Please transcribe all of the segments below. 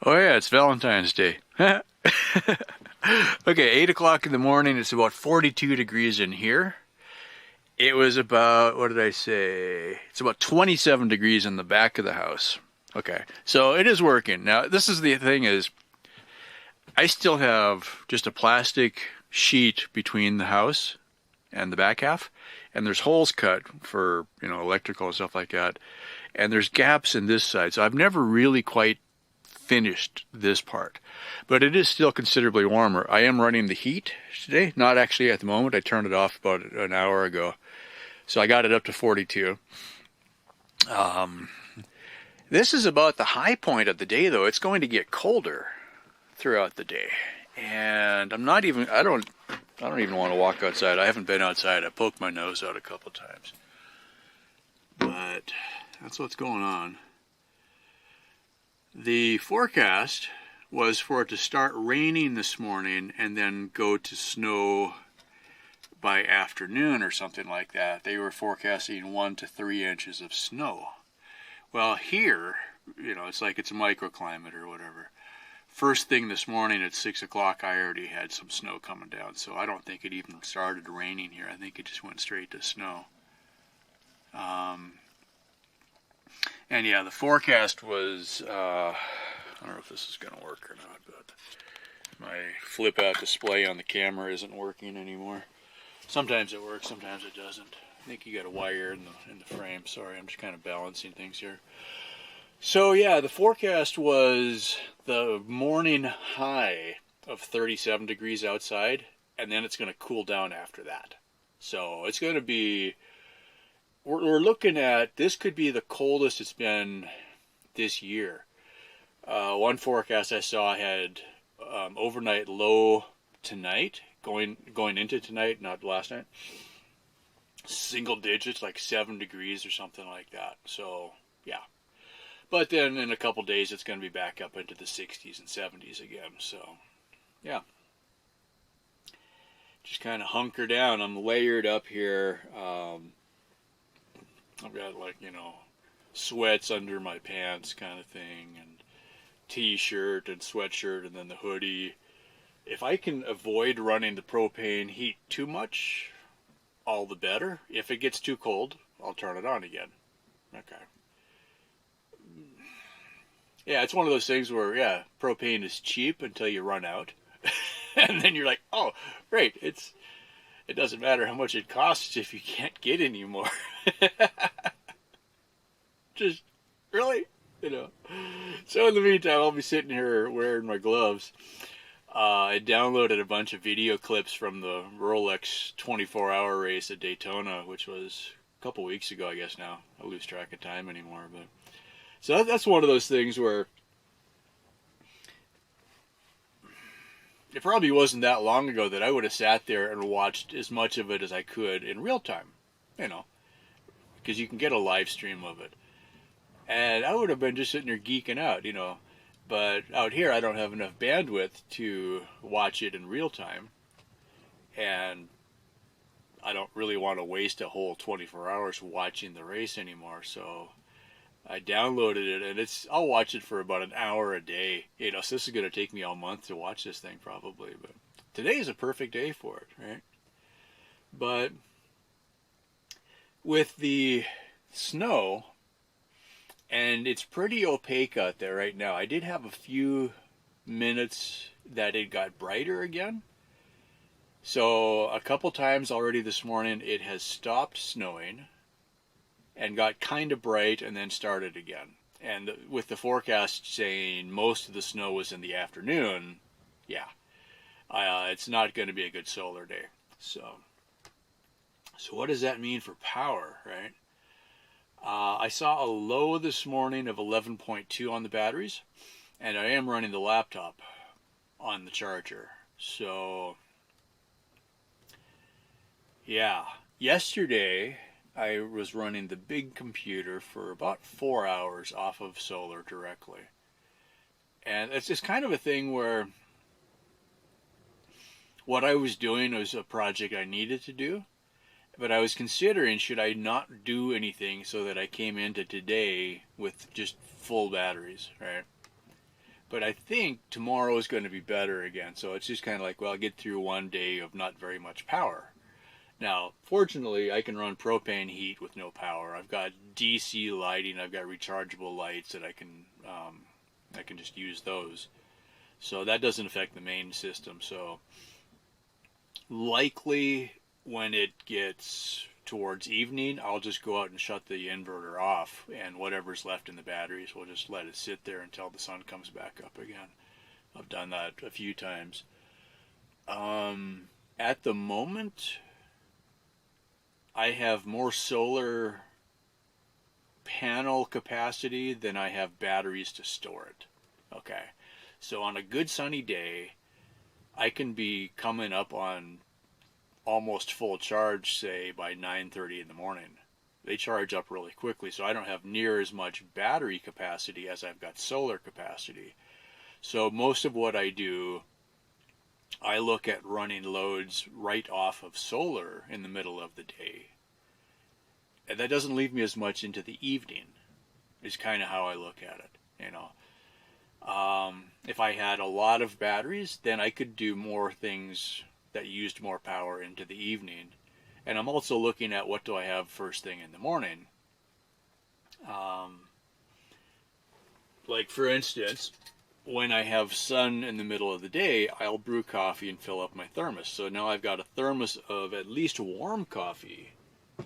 Oh yeah, it's Valentine's Day. Okay, 8 o'clock in the morning. It's about 42 degrees in here. It was about, what did I say? It's about 27 degrees in the back of the house. Okay, so it is working. Now, this is the thing is, I still have just a plastic sheet between the house and the back half, and there's holes cut for, electrical and stuff like that. And there's gaps in this side, so I've never really quite finished this part, but it is still considerably warmer. I am running the heat today, not actually at the moment. I turned it off about an hour ago, so I got it up to 42. This is about the high point of the day, though. It's going to get colder throughout the day, and I don't even want to walk outside. I haven't been outside. I poked my nose out a couple times, but that's what's going on. The forecast was for it to start raining this morning and then go to snow by afternoon or something like that. They were forecasting 1 to 3 inches of snow. Well, here, it's like it's a microclimate or whatever. First thing this morning at 6 o'clock, I already had some snow coming down, so I don't think it even started raining here. I think it just went straight to snow. And yeah, the forecast was, I don't know if this is going to work or not, but my flip out display on the camera isn't working anymore. Sometimes it works, sometimes it doesn't. I think you got a wire in the frame. Sorry, I'm just kind of balancing things here. So yeah, the forecast was the morning high of 37 degrees outside, and then it's going to cool down after that. So it's going to be, we're looking at, this could be the coldest it's been this year. One forecast I saw had overnight low tonight, going into tonight, not last night. Single digits, like 7 degrees or something like that. So, yeah. But then in a couple days, it's going to be back up into the 60s and 70s again. So, yeah. Just kind of hunker down. I'm layered up here. I've got sweats under my pants kind of thing, and t-shirt and sweatshirt, and then the hoodie. If I can avoid running the propane heat too much, all the better. If it gets too cold, I'll turn it on again. Okay. Yeah, it's one of those things where, propane is cheap until you run out. And then you're like, oh, great, it doesn't matter how much it costs if you can't get any more. Just, really? So in the meantime, I'll be sitting here wearing my gloves. I downloaded a bunch of video clips from the Rolex 24-hour race at Daytona, which was a couple weeks ago, I guess now. I lose track of time anymore. But so that's one of those things where it probably wasn't that long ago that I would have sat there and watched as much of it as I could in real time, because you can get a live stream of it. And I would have been just sitting there geeking out, But out here, I don't have enough bandwidth to watch it in real time. And I don't really want to waste a whole 24 hours watching the race anymore. So I downloaded it, and I'll watch it for about an hour a day. So this is going to take me all month to watch this thing probably. But today is a perfect day for it, right? But with the snow, and it's pretty opaque out there right now. I did have a few minutes that it got brighter again. So a couple times already this morning it has stopped snowing and got kind of bright and then started again. And with the forecast saying most of the snow was in the afternoon, it's not going to be a good solar day. So what does that mean for power, right? I saw a low this morning of 11.2 on the batteries, and I am running the laptop on the charger. So, yeah. Yesterday, I was running the big computer for about 4 hours off of solar directly. And it's just kind of a thing where what I was doing was a project I needed to do. But I was considering, should I not do anything so that I came into today with just full batteries, right? But I think tomorrow is going to be better again. So it's just kind of like, well, I'll get through one day of not very much power. Now, fortunately, I can run propane heat with no power. I've got DC lighting. I've got rechargeable lights that I can just use those. So that doesn't affect the main system. So likely when it gets towards evening, I'll just go out and shut the inverter off, and whatever's left in the batteries, we'll just let it sit there until the sun comes back up again. I've done that a few times. At the moment, I have more solar panel capacity than I have batteries to store it. Okay, so on a good sunny day, I can be coming up on almost full charge, say, by 9:30 in the morning. They charge up really quickly, so I don't have near as much battery capacity as I've got solar capacity. So most of what I do, I look at running loads right off of solar in the middle of the day. And that doesn't leave me as much into the evening, is kind of how I look at it, you know. If I had a lot of batteries, then I could do more things that used more power into the evening. And I'm also looking at what do I have first thing in the morning. Like for instance, when I have sun in the middle of the day, I'll brew coffee and fill up my thermos. So now I've got a thermos of at least warm coffee,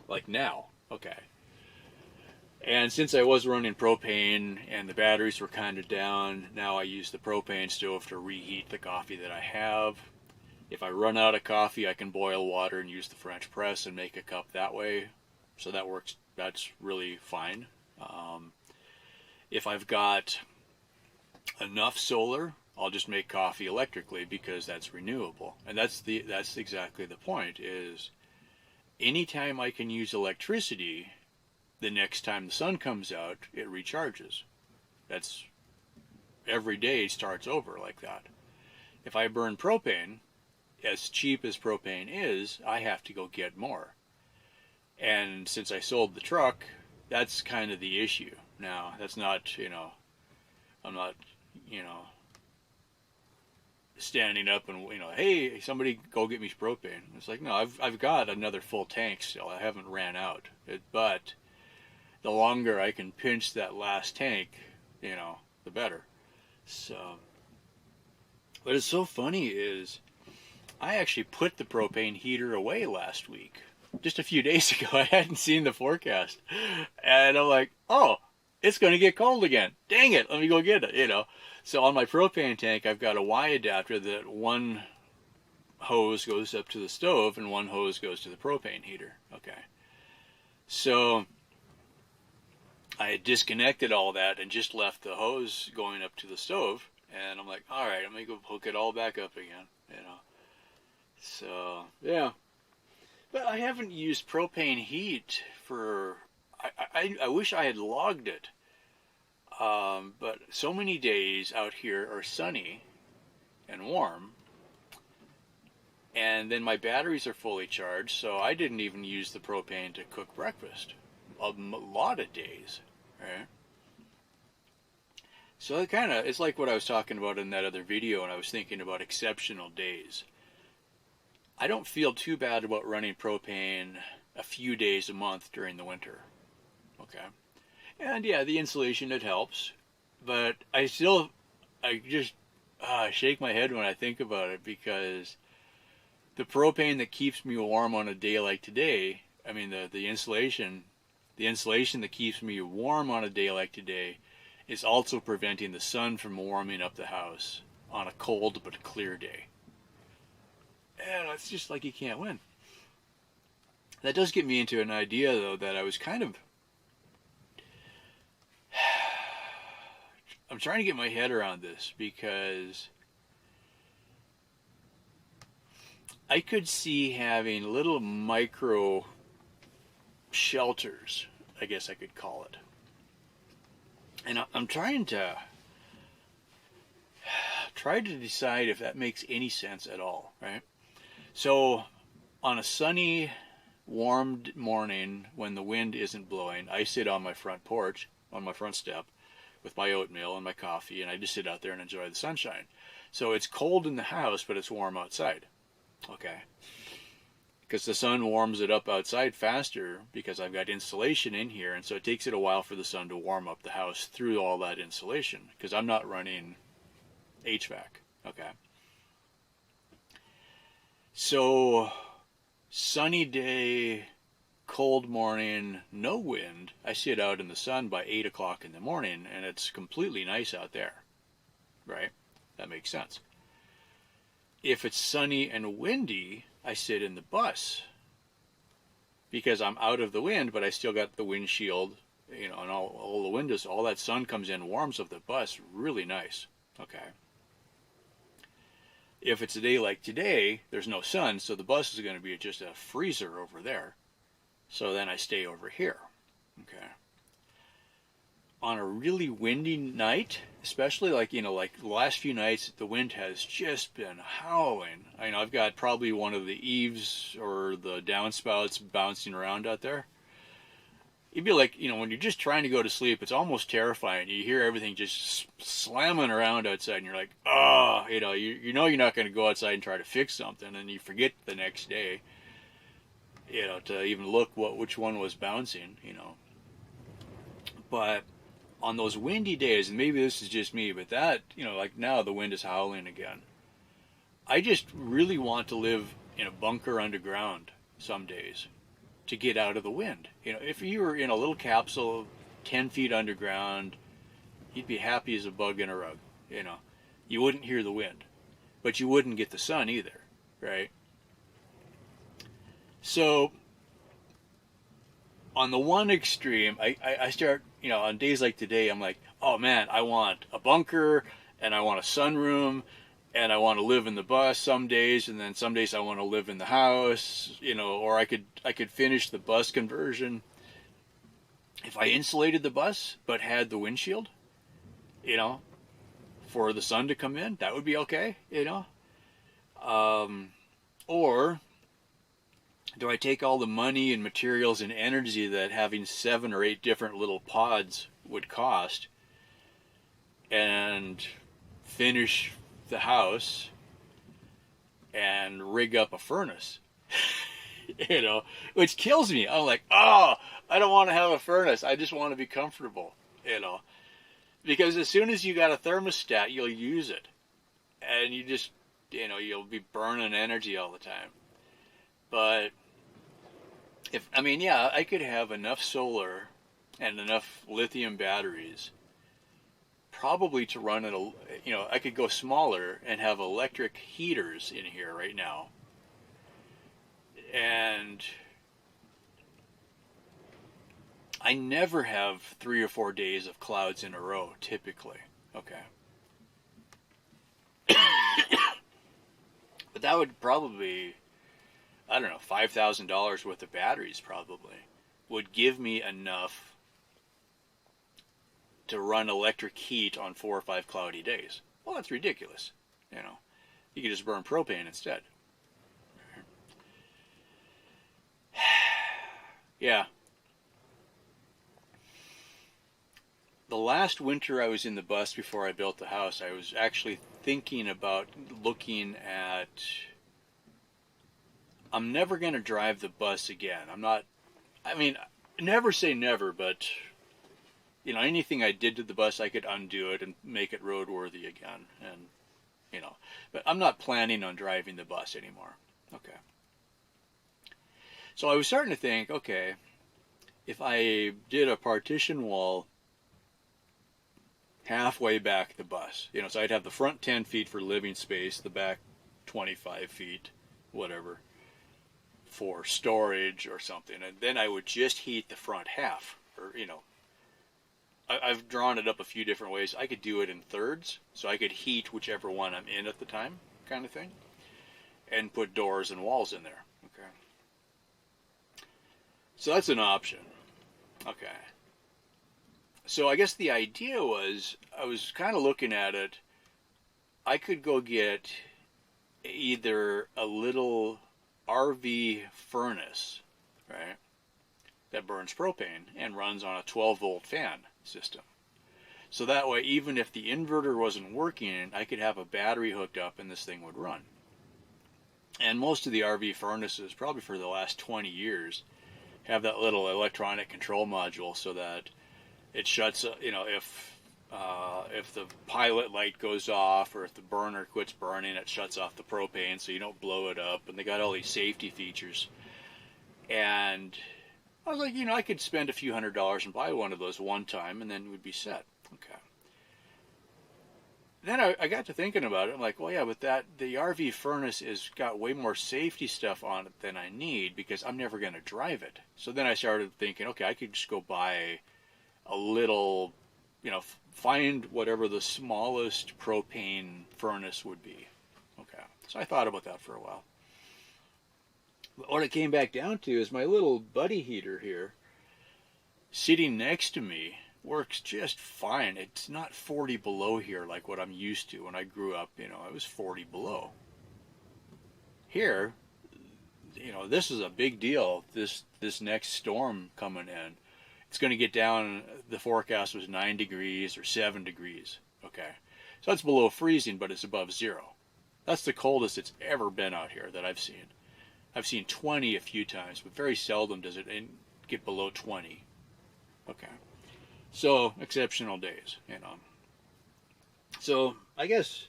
like now. Okay. And since I was running propane and the batteries were kind of down, now I use the propane stove to reheat the coffee that I have. If I run out of coffee, I can boil water and use the French press and make a cup that way. So that works. That's really fine. If I've got enough solar, I'll just make coffee electrically because that's renewable. And that's exactly the point, is anytime I can use electricity, the next time the sun comes out, it recharges. That's every day starts over like that. If I burn propane, as cheap as propane is, I have to go get more. And since I sold the truck, that's kind of the issue. Now, that's not, I'm not, standing up and, hey, somebody go get me propane. It's like, no, I've got another full tank still. I haven't ran out. But the longer I can pinch that last tank, the better. So, what is so funny is I actually put the propane heater away last week. Just a few days ago. I hadn't seen the forecast. And I'm like, oh, it's going to get cold again. Dang it, let me go get it, So on my propane tank, I've got a Y adapter that one hose goes up to the stove and one hose goes to the propane heater. Okay. So I had disconnected all that and just left the hose going up to the stove. And I'm like, all right, I'm going to go hook it all back up again, So, yeah. But I haven't used propane heat for... I wish I had logged it. But so many days out here are sunny and warm. And then my batteries are fully charged, so I didn't even use the propane to cook breakfast. A lot of days, right? So it's like what I was talking about in that other video, and I was thinking about exceptional days. I don't feel too bad about running propane a few days a month during the winter. Okay. And yeah, the insulation, it helps. But I just shake my head when I think about it, because the propane that keeps me warm on a day like today, the insulation that keeps me warm on a day like today is also preventing the sun from warming up the house on a cold but clear day. And it's just like you can't win. That does get me into an idea, though, that I was kind of... I'm trying to get my head around this, because I could see having little micro shelters, I guess I could call it. And I'm trying to decide if that makes any sense at all, right? So on a sunny, warm morning when the wind isn't blowing, I sit on my front porch, on my front step, with my oatmeal and my coffee, and I just sit out there and enjoy the sunshine. So it's cold in the house, but it's warm outside. Okay. Because the sun warms it up outside faster because I've got insulation in here, and so it takes it a while for the sun to warm up the house through all that insulation because I'm not running HVAC. Okay. So, sunny day, cold morning, no wind. I sit out in the sun by 8 o'clock in the morning, and it's completely nice out there. Right? That makes sense. If it's sunny and windy, I sit in the bus because I'm out of the wind, but I still got the windshield, and all the windows, all that sun comes in, warms up the bus, really nice. Okay. If it's a day like today, there's no sun, so the bus is going to be just a freezer over there. So then I stay over here. Okay. On a really windy night, especially like the last few nights, the wind has just been howling. I've got probably one of the eaves or the downspouts bouncing around out there. It'd be like, when you're just trying to go to sleep, it's almost terrifying. You hear everything just slamming around outside, and you're like, oh, you're not going to go outside and try to fix something, and you forget the next day, to even look which one was bouncing, But on those windy days, and maybe this is just me, but that, like now the wind is howling again. I just really want to live in a bunker underground some days to get out of the wind. If you were in a little capsule 10 feet underground, you'd be happy as a bug in a rug. You wouldn't hear the wind, but you wouldn't get the sun either, right? So on the one extreme, I start, on days like today, I'm like, oh man, I want a bunker and I want a sunroom and I want to live in the bus some days, and then some days I want to live in the house, or I could finish the bus conversion if I insulated the bus but had the windshield, for the sun to come in. That would be okay, or do I take all the money and materials and energy that having 7 or 8 different little pods would cost and finish the house and rig up a furnace, which kills me. I'm like, oh, I don't want to have a furnace. I just want to be comfortable, because as soon as you got a thermostat, you'll use it, and you just, you'll be burning energy all the time. But I could have enough solar and enough lithium batteries probably to run it, I could go smaller and have electric heaters in here right now. And I never have 3 or 4 days of clouds in a row, typically. Okay. But that would probably, I don't know, $5,000 worth of batteries probably would give me enough to run electric heat on 4 or 5 cloudy days. Well, that's ridiculous. You could just burn propane instead. Yeah. The last winter I was in the bus before I built the house, I was actually thinking about looking at, I'm never going to drive the bus again. Never say never, but anything I did to the bus, I could undo it and make it roadworthy again. And, but I'm not planning on driving the bus anymore. Okay. So I was starting to think, okay, if I did a partition wall halfway back the bus, so I'd have the front 10 feet for living space, the back 25 feet, whatever, for storage or something. And then I would just heat the front half, or, I've drawn it up a few different ways. I could do it in thirds, so I could heat whichever one I'm in at the time, kind of thing, and put doors and walls in there. Okay. So that's an option. Okay. So I guess the idea was, I was kind of looking at it, I could go get either a little RV furnace, right, that burns propane and runs on a 12-volt fan system. So that way, even if the inverter wasn't working, I could have a battery hooked up and this thing would run. And most of the RV furnaces, probably for the last 20 years, have that little electronic control module so that it shuts, if the pilot light goes off or if the burner quits burning, it shuts off the propane so you don't blow it up. And they got all these safety features. And I was like, I could spend a few $100s and buy one of those one time and then it would be set. Okay. Then I got to thinking about it. I'm like, well, yeah, but the RV furnace has got way more safety stuff on it than I need because I'm never going to drive it. So then I started thinking, okay, I could just go buy a little, find whatever the smallest propane furnace would be. Okay. So I thought about that for a while. But what it came back down to is my little buddy heater here, sitting next to me, works just fine. It's not 40 below here like what I'm used to. When I grew up, it was 40 below. Here, this is a big deal. This next storm coming in, it's going to get down. The forecast was 9 degrees or 7 degrees. Okay, so it's below freezing, but it's above zero. That's the coldest it's ever been out here that I've seen. I've seen 20 a few times, but very seldom does it get below 20. Okay. So, exceptional days, So, I guess,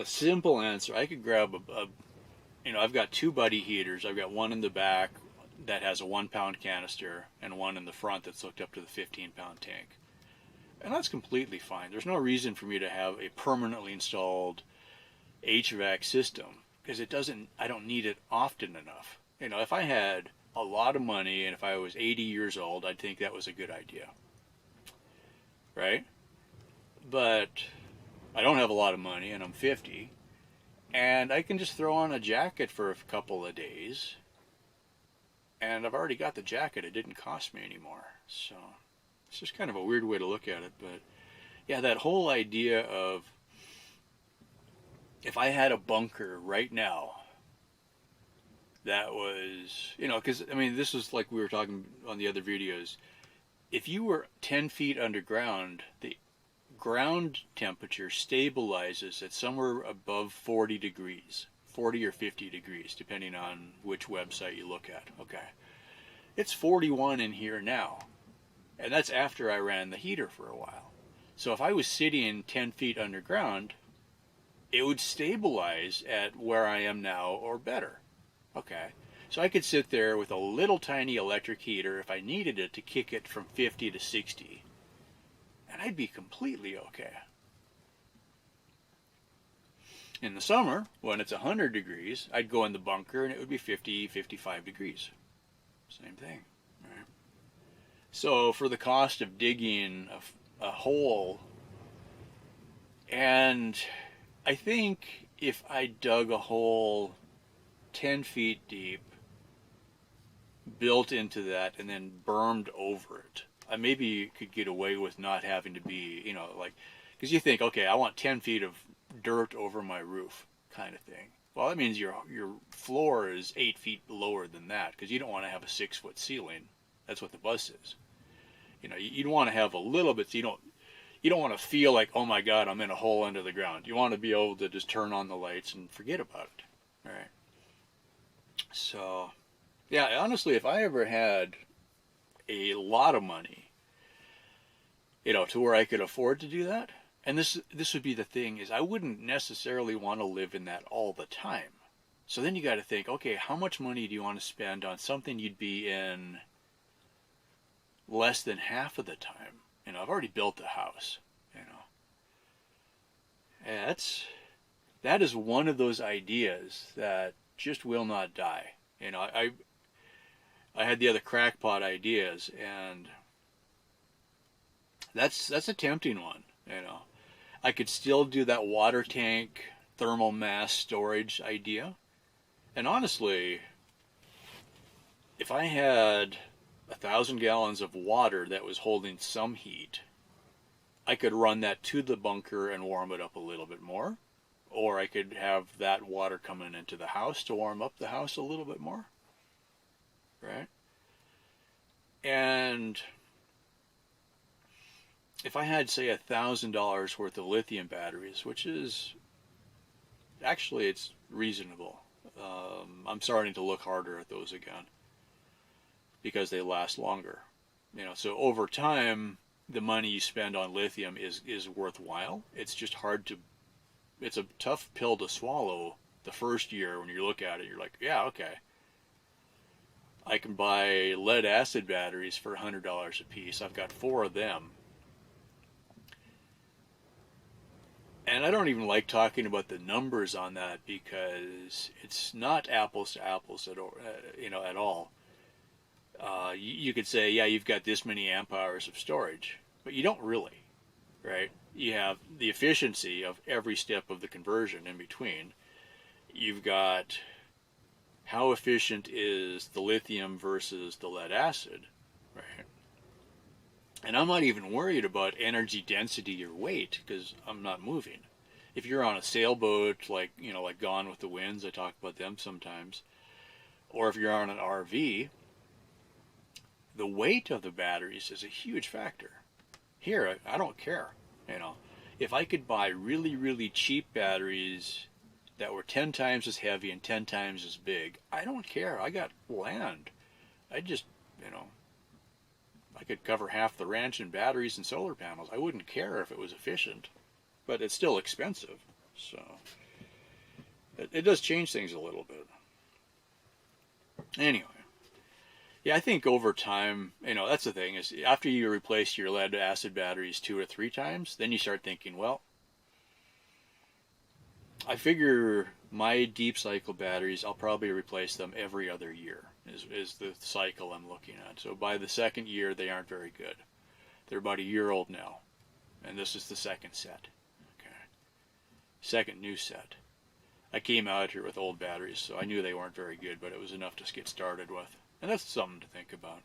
simple answer, I could grab I've got two buddy heaters. I've got one in the back that has a 1-pound canister and one in the front that's hooked up to the 15-pound tank. And that's completely fine. There's no reason for me to have a permanently installed HVAC system because I don't need it often enough. If I had a lot of money and if I was 80 years old, I'd think that was a good idea. Right? But I don't have a lot of money and I'm 50 and I can just throw on a jacket for a couple of days and I've already got the jacket. It didn't cost me anymore. So it's just kind of a weird way to look at it. But yeah, that whole idea of if I had a bunker right now that was, because this is like we were talking on the other videos. If you were 10 feet underground, the ground temperature stabilizes at somewhere above 40 degrees, 40 or 50 degrees, depending on which website you look at. Okay. It's 41 in here now, and that's after I ran the heater for a while. So if I was sitting 10 feet underground, it would stabilize at where I am now or better. Okay. So I could sit there with a little tiny electric heater if I needed it to kick it from 50 to 60. And I'd be completely okay. In the summer, when it's 100 degrees, I'd go in the bunker and it would be 50, 55 degrees. Same thing. Right? So for the cost of digging a hole, and I think if I dug a hole 10 feet deep, built into that and then bermed over it, I maybe could get away with not having to be, because you think, okay, I want 10 feet of dirt over my roof kind of thing. Well, that means your floor is 8 feet lower than that because you don't want to have a 6-foot ceiling. That's what the bus is. You'd want to have a little bit so you don't want to feel like, oh my God, I'm in a hole under the ground. You want to be able to just turn on the lights and forget about it. All right. So, yeah, honestly, if I ever had a lot of money, to where I could afford to do that, and this would be the thing, is I wouldn't necessarily want to live in that all the time. So then you got to think, okay, how much money do you want to spend on something you'd be in less than half of the time? I've already built the house, And that is one of those ideas that just will not die. I had the other crackpot ideas, and that's a tempting one. I could still do that water tank thermal mass storage idea, and honestly, if I had 1,000 gallons of water that was holding some heat, I could run that to the bunker and warm it up a little bit more. Or I could have that water coming into the house to warm up the house a little bit more. Right? And if I had, say, $1,000 worth of lithium batteries, which is actually it's reasonable. I'm starting to look harder at those again because they last longer. So over time, the money you spend on lithium is worthwhile. It's just hard to. It's a tough pill to swallow the first year when you look at it. You're like, yeah, okay. I can buy lead acid batteries for $100 a piece. I've got 4 of them. And I don't even like talking about the numbers on that because it's not apples to apples at all. You could say, yeah, you've got this many amp hours of storage, but you don't really, right? You have the efficiency of every step of the conversion in between. You've got how efficient is the lithium versus the lead acid, right? And I'm not even worried about energy density or weight because I'm not moving. If you're on a sailboat, like Gone with the Winds, I talk about them sometimes, or if you're on an RV, the weight of the batteries is a huge factor. Here, I don't care. If I could buy really, really cheap batteries that were 10 times as heavy and 10 times as big, I don't care. I got land. I just, I could cover half the ranch in batteries and solar panels. I wouldn't care if it was efficient, but it's still expensive. So it does change things a little bit. Anyway, yeah, I think over time, that's the thing is after you replace your lead acid batteries 2 or 3 times, then you start thinking, well, I figure my deep cycle batteries, I'll probably replace them every other year is the cycle I'm looking at. So by the second year, they aren't very good. They're about a year old now. And this is the second set. Okay. Second new set. I came out here with old batteries, so I knew they weren't very good, but it was enough to get started with. And that's something to think about.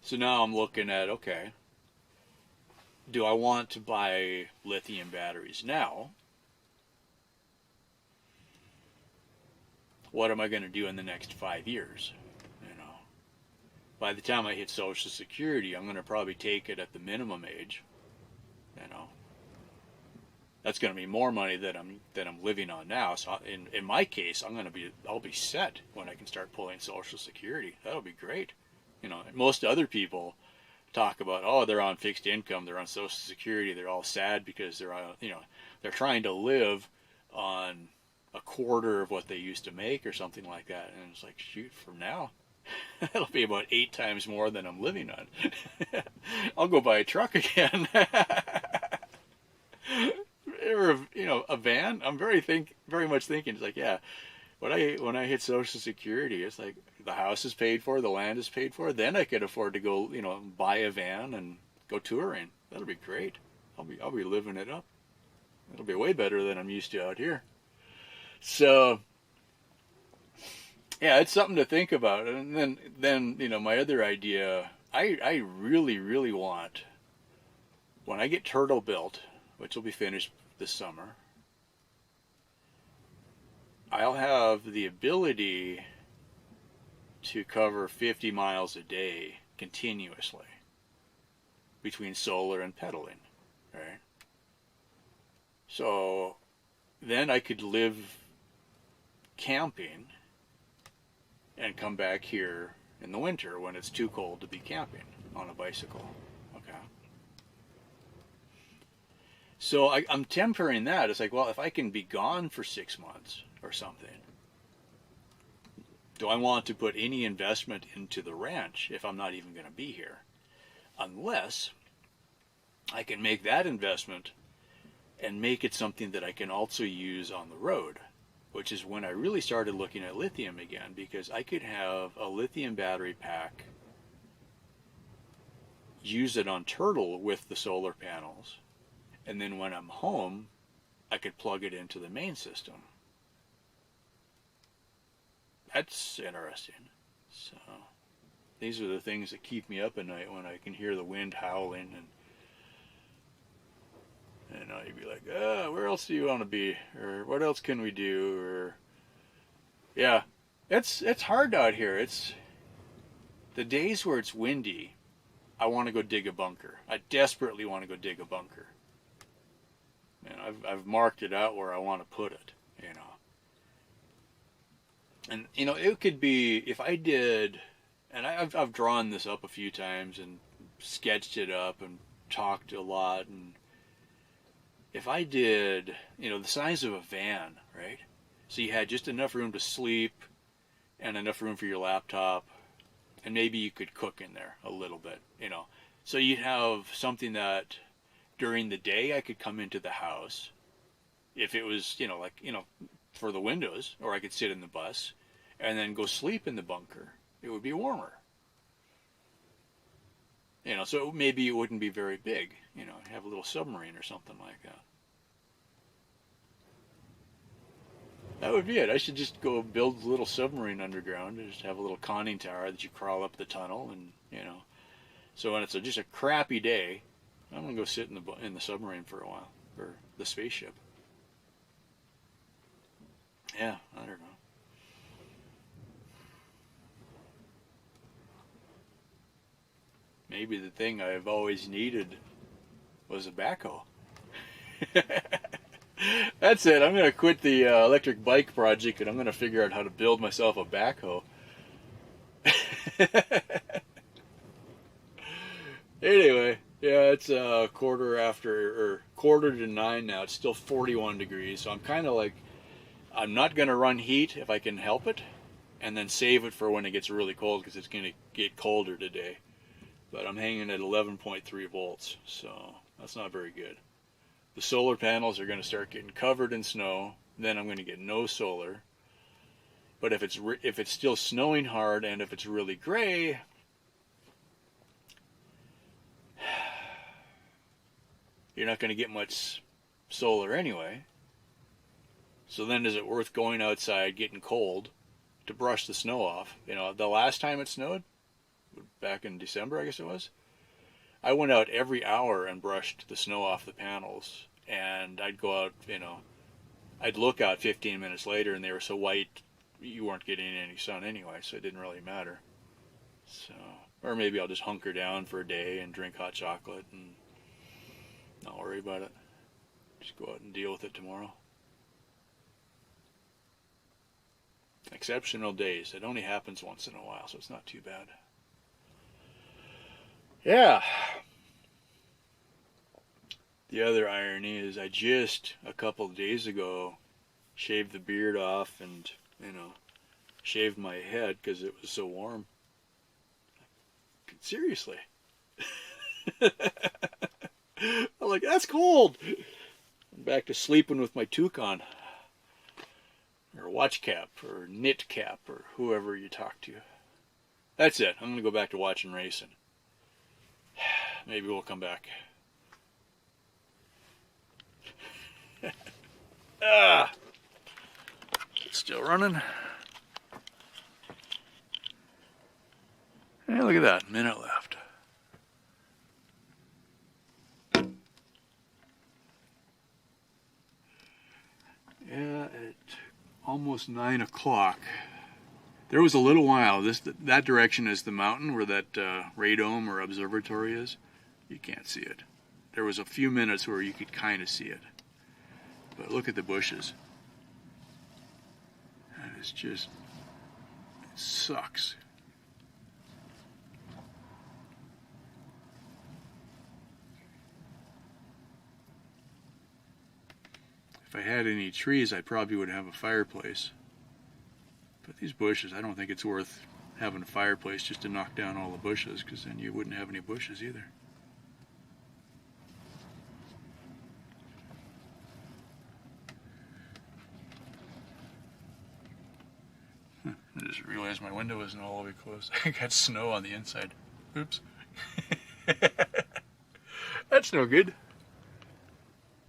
So now I'm looking at, okay, do I want to buy lithium batteries now? What am I going to do in the next 5 years? By the time I hit Social Security, I'm going to probably take it at the minimum age. That's going to be more money than I'm living on now. So in my case, I'll be set when I can start pulling Social Security. That'll be great. Most other people talk about, oh, they're on fixed income, they're on Social Security, they're all sad because they're on, they're trying to live on a quarter of what they used to make or something like that. And it's like, shoot, from now, that'll be about 8 times more than I'm living on. I'll go buy a truck again. Or, a van. I'm very much thinking, it's like, yeah, when I hit Social Security, it's like the house is paid for, the land is paid for, then I could afford to go, buy a van and go touring. That'll be great. I'll be living it up. It'll be way better than I'm used to out here. So, yeah, it's something to think about. And then my other idea, I really, really want, when I get Turtle built, which will be finished this summer, I'll have the ability to cover 50 miles a day continuously between solar and pedaling, right? So then I could live camping and come back here in the winter when it's too cold to be camping on a bicycle. Okay. So I'm tempering that. It's like, well, if I can be gone for 6 months or something, do I want to put any investment into the ranch if I'm not even going to be here? Unless I can make that investment and make it something that I can also use on the road, which is when I really started looking at lithium again, because I could have a lithium battery pack, use it on Turtle with the solar panels, and then when I'm home, I could plug it into the main system. That's interesting. So these are the things that keep me up at night when I can hear the wind howling and you'd be like, where else do you want to be? Or what else can we do? Or yeah, it's hard out here. The days where it's windy, I want to go dig a bunker. I desperately want to go dig a bunker. And I've marked it out where I want to put it, you know. And, you know, it could be, if I did, and I've drawn this up a few times and sketched it up and talked a lot, and if I did, you know, the size of a van, right? So you had just enough room to sleep and enough room for your laptop, and maybe you could cook in there a little bit, you know. So you'd have something that during the day I could come into the house, if it was, you know, like, you know, for the windows, or I could sit in the bus and then go sleep in the bunker. It would be warmer. You know, so maybe it wouldn't be very big, you know, have a little submarine or something like that. That would be it. I should just go build a little submarine underground and just have a little conning tower that you crawl up the tunnel, and, you know. So when it's just a crappy day, I'm going to go sit in the submarine for a while, or the spaceship. Yeah, I don't know. Maybe the thing I've always needed was a backhoe. That's it. I'm going to quit the electric bike project, and I'm going to figure out how to build myself a backhoe. Anyway, yeah, it's quarter to 9 now. It's still 41 degrees, so I'm kind of like, I'm not going to run heat if I can help it, and then save it for when it gets really cold, because it's going to get colder today. But I'm hanging at 11.3 volts, so that's not very good. The solar panels are going to start getting covered in snow. Then I'm going to get no solar. But if it's still snowing hard, and if it's really gray, you're not going to get much solar anyway. So then is it worth going outside, getting cold, to brush the snow off? You know, the last time it snowed, back in December, I guess it was, I went out every hour and brushed the snow off the panels, and I'd go out, you know, I'd look out 15 minutes later and they were so white you weren't getting any sun anyway, so it didn't really matter. So, or maybe I'll just hunker down for a day and drink hot chocolate and not worry about it. Just go out and deal with it tomorrow. Exceptional days. It only happens once in a while, so it's not too bad. Yeah. The other irony is I just, a couple of days ago, shaved the beard off and, you know, shaved my head because it was so warm. Seriously. I'm like, that's cold. I'm back to sleeping with my toucan, or watch cap, or knit cap, or whoever you talk to. That's it. I'm going to go back to watching racing. Maybe we'll come back. It's still running. Hey, look at that. Minute left. Yeah, at almost 9 o'clock. There was a little while. That direction is the mountain where that radome or observatory is. You can't see it. There was a few minutes where you could kind of see it. But look at the bushes. That is just, it sucks. If I had any trees, I probably would have a fireplace. But these bushes, I don't think it's worth having a fireplace just to knock down all the bushes, because then you wouldn't have any bushes either. I just realized my window isn't all the way closed. I got snow on the inside. Oops. That's no good.